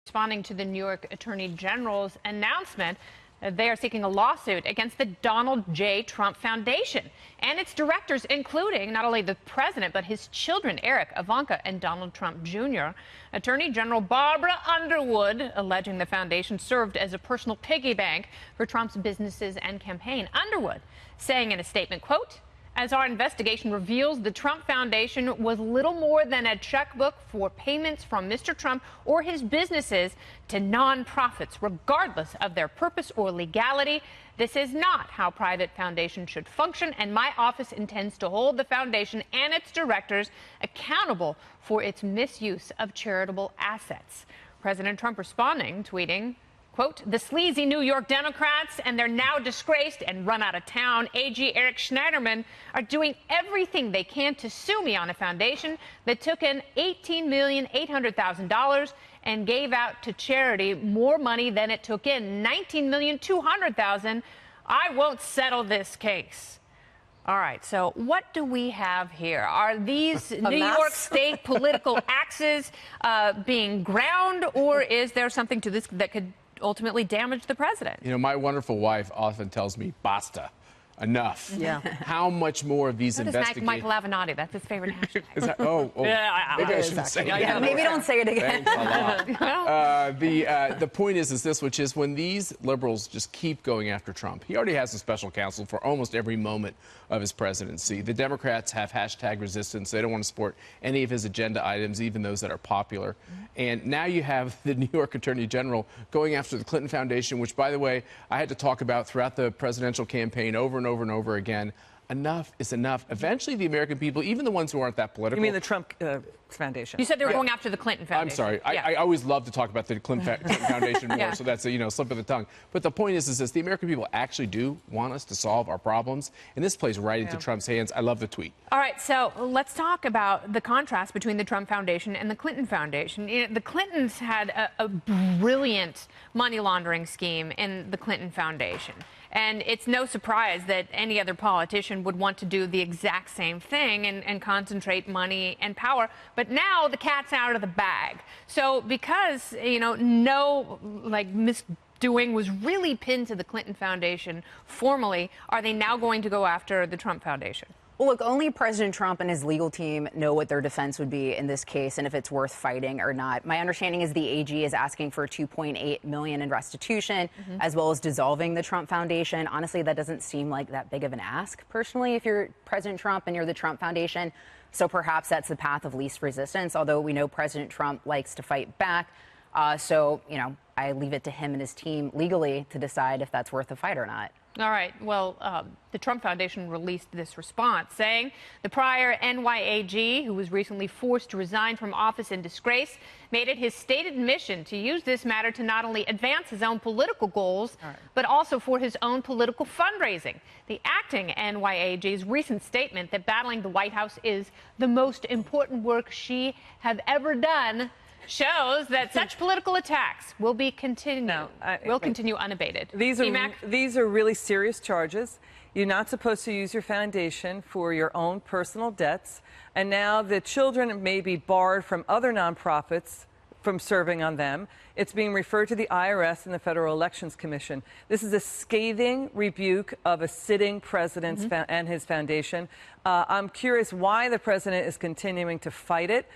Responding to the New York Attorney General's announcement, they are seeking a lawsuit against the Donald J. Trump Foundation and its directors, including not only the president, but his children, Eric, Ivanka, and Donald Trump Jr. Attorney General Barbara Underwood alleging the foundation served as a personal piggy bank for Trump's businesses and campaign. Underwood saying in a statement, quote, "As our investigation reveals, the Trump Foundation was little more than a checkbook for payments from Mr. Trump or his businesses to nonprofits, regardless of their purpose or legality. This is not how private foundations should function, and my office intends to hold the foundation and its directors accountable for its misuse of charitable assets." President Trump responding, tweeting, quote, "The sleazy New York Democrats and their now disgraced and run out of town AG Eric Schneiderman are doing everything they can to sue me on a foundation that took in $18,800,000 and gave out to charity more money than it took in, $19,200,000. I won't settle this case." All right, so what do we have here? Are these New York State political axes being ground, or is there something to this that could ultimately damage the president? You know, my wonderful wife often tells me, basta, enough. Yeah. How much more of these investigations? Michael Avenatti, that's his favorite hashtag. Is that, yeah, maybe I shouldn't say that. Yeah, maybe don't say it again. Thanks a lot. The point is this, which is when these liberals just keep going after Trump, he already has a special counsel for almost every moment of his presidency. The Democrats have hashtag resistance. They don't want to support any of his agenda items, even those that are popular. And now you have the New York Attorney General going after the Clinton Foundation, which, by the way, I had to talk about throughout the presidential campaign over and over again. Enough is enough. Eventually, the American people, even the ones who aren't that political. You mean the Trump Foundation? You said they were going after the Clinton Foundation. I'm sorry. Yeah. I always love to talk about the Clinton Foundation more, Yeah. so that's a slip of the tongue. But the point is this: the American people actually do want us to solve our problems, and this plays right into Trump's hands. I love the tweet. All right, so let's talk about the contrast between the Trump Foundation and the Clinton Foundation. You know, the Clintons had a brilliant money laundering scheme in the Clinton Foundation. And it's no surprise that any other politician would want to do the exact same thing and concentrate money and power. But now the cat's out of the bag. So because, no misdoing was really pinned to the Clinton Foundation formally, are they now going to go after the Trump Foundation? Well, look, only President Trump and his legal team know what their defense would be in this case and if it's worth fighting or not. My understanding is the AG is asking for $2.8 million in restitution, as well as dissolving the Trump Foundation. Honestly, that doesn't seem like that big of an ask, personally, if you're President Trump and you're the Trump Foundation. So perhaps that's the path of least resistance, although we know President Trump likes to fight back. I leave it to him and his team legally to decide if that's worth a fight or not. All right. Well, the Trump Foundation released this response saying the prior NYAG, who was recently forced to resign from office in disgrace, made it his stated mission to use this matter to not only advance his own political goals, but also for his own political fundraising. The acting NYAG's recent statement that battling the White House is the most important work she have ever done shows that such political attacks will continue unabated. These are really serious charges. You're not supposed to use your foundation for your own personal debts. And now the children may be barred from other nonprofits from serving on them. It's being referred to the IRS and the Federal Elections Commission. This is a scathing rebuke of a sitting president and his foundation. I'm curious why the president is continuing to fight it.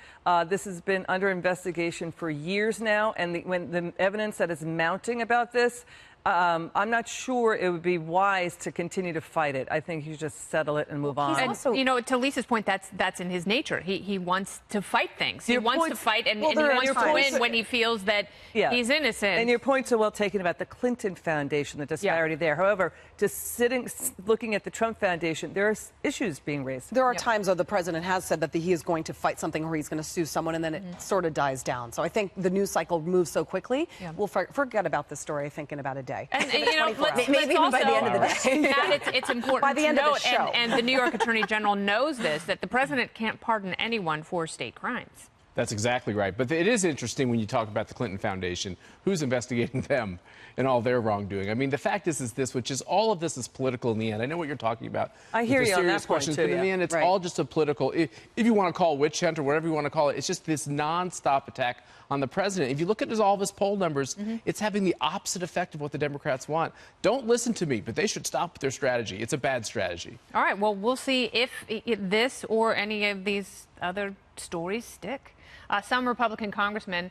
This has been under investigation for years now, and when the evidence that is mounting about this, I'm not sure it would be wise to continue to fight it. I think you just settle it and move on. And, to Lisa's point, that's in his nature. He wants to fight things. He wants to fight, and he wants to win when he feels that he's innocent. And your points are well taken about the Clinton Foundation, the disparity there. However, just looking at the Trump Foundation, there are issues being raised. There are times, though, the president has said that he is going to fight something or he's going to sue someone, and then it sort of dies down. So I think the news cycle moves so quickly, we'll forget about this story, I think, in about a day. And maybe even by the end of the day. It's important by the end to note, of the show. and the New York Attorney General knows this, that the president can't pardon anyone for state crimes. That's exactly right. But it is interesting when you talk about the Clinton Foundation, who's investigating them and all their wrongdoing. I mean, the fact is this, which is all of this is political in the end. I know what you're talking about. I hear you on that serious point, questions, too, but in the yeah. end, it's Right. all just a political, if you want to call it witch hunt or whatever you want to call it, it's just this nonstop attack on the president. If you look at all of his poll numbers, it's having the opposite effect of what the Democrats want. Don't listen to me, but they should stop with their strategy. It's a bad strategy. All right, well, we'll see if this or any of these other stories stick. Some Republican congressmen